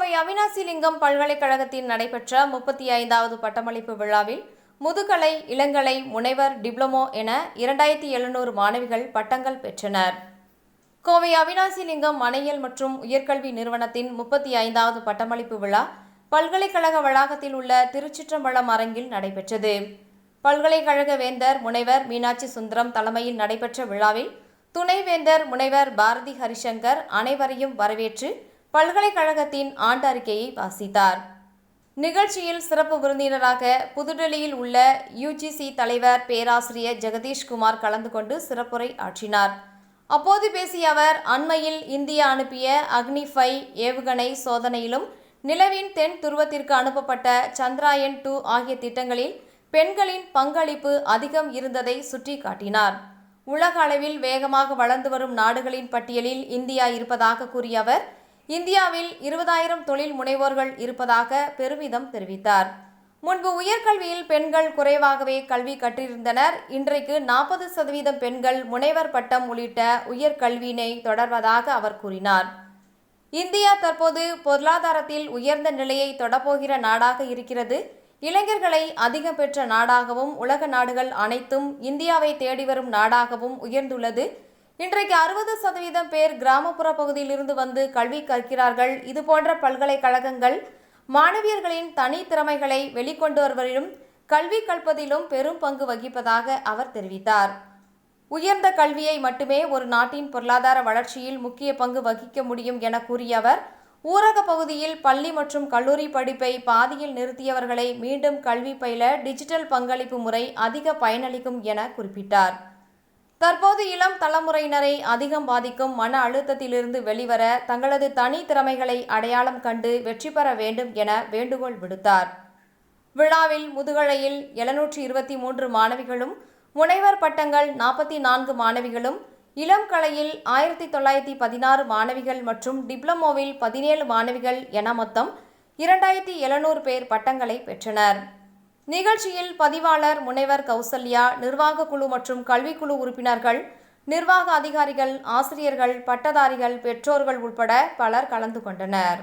கோவை அவினாசிலிங்கம் பல்கலைக்கழகத்தில் நடைபெற்ற 35வது பட்டமளிப்பு விழாவில் முதுகலை, இளங்கலை, முனைவர், டிப்ளமோ என 2700 மாணவிகள் பட்டங்கள் பெற்றனர். கோவை அவினாசிலிங்கம் மனையியல் மற்றும் உயர்கல்வி நிறுவனத்தின் 35வது பட்டமளிப்பு விழா பல்கலைக்கழக வளாகத்தில் உள்ள திருச்சிற்றம்பலம் அரங்கில் நடைபெற்றது. பல்கலைக்கழக வேந்தர் முனைவர் மீனாட்சி சுந்தரம் தலைமையில் நடைபெற்ற விழாவில் துணைவேந்தர் முனைவர் பாரதி ஹரிசங்கர் அனைவரையும் வரவேற்று பல்கலைக்கழகத்தின் ஆண்டு அறிக்கையை வாசித்தார். நிகழ்ச்சியில் சிறப்பு விருந்தினராக புதுடெல்லியில் உள்ள UGC தலைவர் பேராசிரியர் ஜெகதீஷ்குமார் கலந்து கொண்டு சிறப்புரை ஆற்றினார். அப்போது பேசிய அவர், அண்மையில் இந்தியா அனுப்பிய அக்னி 5 ஏவுகணை சோதனையிலும் நிலவின் தென் துருவத்திற்கு அனுப்பப்பட்ட சந்திராயன் 2 ஆகிய திட்டங்களில் பெண்களின் பங்களிப்பு அதிகம் இருந்ததை சுட்டிக்காட்டினார். உலக அளவில் வேகமாக வளர்ந்து வரும் நாடுகளின் பட்டியலில் இந்தியா இருப்பதாக கூறிய அவர், இந்தியாவில் 20,000 தொழில் முனைவோர்கள் இருப்பதாக பெருமிதம் தெரிவித்தார். முன்பு உயர்கல்வியில் பெண்கள் குறைவாகவே கல்வி கற்றிருந்தனர். இன்றைக்கு 40% பெண்கள் முனைவர் பட்டம் உள்ளிட்ட உயர்கல்வியினை தொடர்வதாக அவர் கூறினார். இந்தியா தற்போது பொருளாதாரத்தில் உயர்ந்த நிலையை தொடப்போகிற நாடாக இருக்கிறது. இளைஞர்களை அதிகம் பெற்ற நாடாகவும் உலக நாடுகள் அனைத்தும் இந்தியாவை தேடி வரும் நாடாகவும் உயர்ந்துள்ளது. இன்றைக்கு 60% பேர் கிராமப்புற பகுதியிலிருந்து வந்து கல்வி கற்கிறார்கள். இதுபோன்ற பல்கலைக்கழகங்கள் மாணவியர்களின் தனித்திறமைகளை வெளிக்கொண்டு வருவதிலும் கல்வி கற்பதிலும் பெரும் பங்கு வகிப்பதாக அவர் தெரிவித்தார். உயர்ந்த கல்வியை மட்டுமே ஒரு நாட்டின் பொருளாதார வளர்ச்சியில் முக்கிய பங்கு வகிக்க முடியும் என கூறிய அவர், ஊரக பகுதியில் பள்ளி மற்றும் கல்லூரி படிப்பை பாதியில் நிறுத்தியவர்களை மீண்டும் கல்வி பயில டிஜிட்டல் பங்களிப்பு முறை அதிக பயனளிக்கும் என குறிப்பிட்டார். தற்போது இளம் தலைமுறையினரை அதிகம் பாதிக்கும் மன அழுத்தத்திலிருந்து வெளிவர தங்களது தனி திறமைகளை அடையாளம் கண்டு வெற்றி பெற வேண்டும் என வேண்டுகோள் விடுத்தார். விழாவில் முதுகலையில் 723 மாணவிகளும், முனைவர் பட்டங்கள் 44 மாணவிகளும், இளம் கலையில் 1916 மாணவிகள் மற்றும் டிப்ளமோவில் 17 மாணவிகள் என மொத்தம் 2700 பேர் பட்டங்களை பெற்றனர். நிகழ்ச்சியில் பதிவாளர் முனைவர் கௌசல்யா, நிர்வாக குழு மற்றும் கல்விக்குழு உறுப்பினர்கள், நிர்வாக அதிகாரிகள், ஆசிரியர்கள், பட்டதாரிகள், பெற்றோர்கள் உட்பட பலர் கலந்து கொண்டனர்.